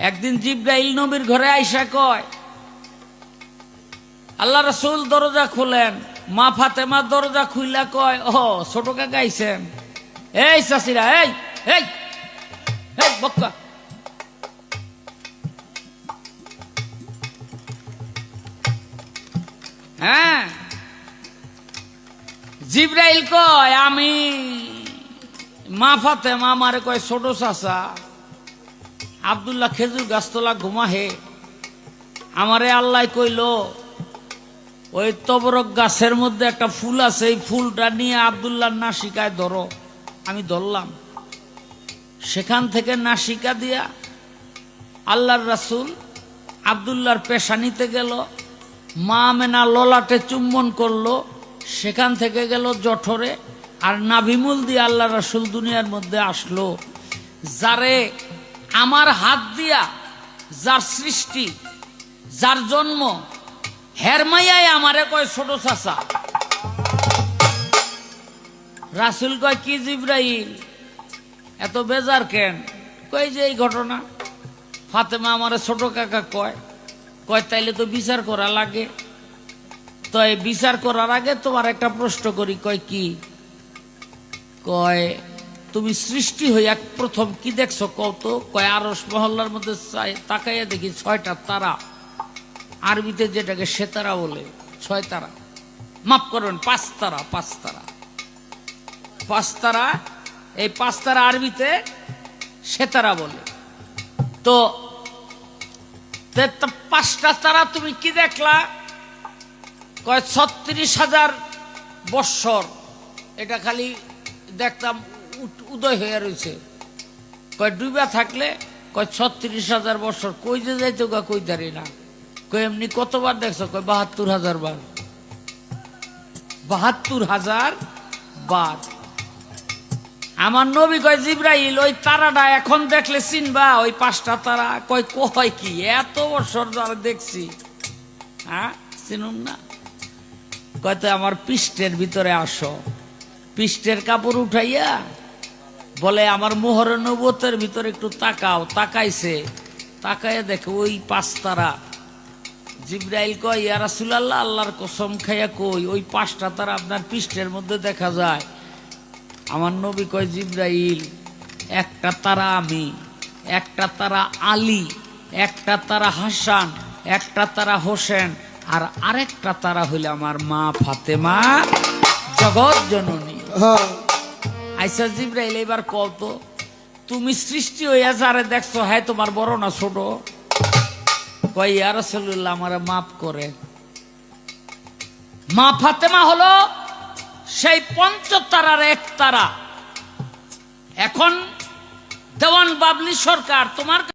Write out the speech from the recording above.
একদিন জিব্রাইল নবীর ঘরে আইসা কয়, আল্লাহ রাসূল দরজা খুলেন। মা ফাতেমা দরজা খুইলা কয়, ও ছোট কাকা আইছেন। এই চাচিরা, এই এই এই বক্কা, হ্যাঁ। জিব্রাইল কয়, আমি মা ফাতেমা আমারে কয় ছোট চাচা। আব্দুল্লাহ খেজুর গাছতলা ঘুমাহে, আমারে আল্লাহ কইল ওই তবরক গাছের মধ্যে একটা ফুল আছে, এই ফুলটা নিয়ে আব্দুল্লাহর নাসিকায় ধরো। আমি ধরলাম। সেখান থেকে নাসিকা দিয়া আল্লাহর রাসূল আব্দুল্লাহর পেশানিতে গেল, মা আমেনা ললাটে চুম্বন করলো, সেখান থেকে গেল জঠরে, আর নাভিমূল দিয়ে আল্লাহ রাসূল দুনিয়ার মধ্যে আসলো। যারে আমার হাত দিয়া যার সৃষ্টি, যার জন্ম, হেরমাইয়াই আমারে কয় ছোট চাচা। রাসূল কয়, কি জিব্রাইল এত বেজার কেন? কই যে এই ঘটনা, ফাতেমা আমারে ছোট কাকা কয়। কয় তাইলে তো বিচার করা লাগে। তো এই বিচার করার আগে তোমার একটা প্রশ্ন করি। কয় কি? কয় তুমি সৃষ্টি হইয়া প্রথম কি দেখছো কত? কয় আরশ মহল্লার মধ্যে তাকাইয়া দেখি 6টা তারা, আরবিতে যেটাকে সেতারা বলে, 6 তারা, মাফ করবেন 5 তারা, 5 তারা, 5 তারা। এই 5 তারা আরবিতে সেতারা বলে। তো 5টা তারা তুমি কি দেখলা? কয় 36,000 বৎসর এটা খালি দেখতাম উদয় হয়ে রয়েছে। কয় ডুবা থাকলে? কয় 36,000 বৎসর। কই যে যাইতো গা কই দাঁড়ি না। কই এমনি কতবার দেখছো? কয় 72,000 বার। 72,000 বার। আমার নবী কয়, জিব্রাইল ওই তারাটা এখন দেখলে চিনবা? ওই 5টা তারা। কয় কয় কি এত বছর ধরে দেখছি, হ্যাঁ চিনুন না? কয়তো আমার পৃষ্ঠের ভিতরে আসো। পৃষ্ঠের কাপড় উঠাইয়া বলে আমার মোহরে নবুয়তের ভিতরে একটু তাকাও। তাকাইছে, তাকাইয়া দেখে ওই 5 তারা। জিব্রাইল কয়, ইয়া রাসূলুল্লাহ, আল্লাহর কসম খাইয়া কই ওই 5টা তারা আপনার পৃষ্ঠের মধ্যে দেখা যায়? আমার নবী কয়, জিব্রাইল একটা তারা আমি, একটা তারা আলী, একটা তারা হাসান, একটা তারা হোসেন, আর আরেকটা তারা হইলে আমার মা ফাতেমা, জগৎ জননী। আইসা জিব্রাইল এবার কত তুমি সৃষ্টি হইয়া যারে দেখছো, হ্যাঁ তোমার বড় না ছোট? কয়, ইয়া রাসূলুল্লাহ আমারে মাফ করে। মা ফাতেমা হলো সেই 5 তারার 1 তারা। এখন দেওয়ান বাবলি সরকার তোমার